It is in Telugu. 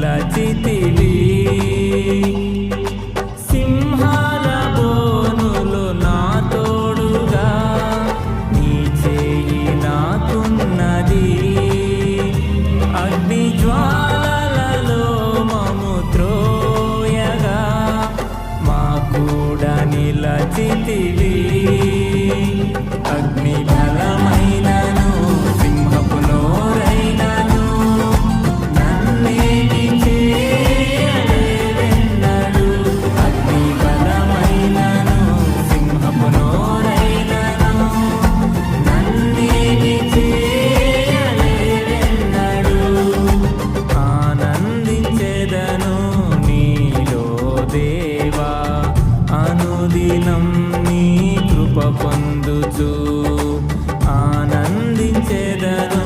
నిలచితివి. సింహాల బోనులు నా తోడుగా నీ చేయి నాకున్నది. అగ్ని జ్వాలలలో మము త్రోయగా మా కూడా నిలచితివి. అగ్ని బలమైనను సింహపు నోరైనను నన్నేమి చేయలేదెన్నడు. అగ్ని బలమైనను సింహపు నోరైనను నన్నేమి చేయలేదెన్నడు. ఆనందించెదను నీలో దేవా, అనుదినం నీ కృప పొందుచు. ఆనందించెదను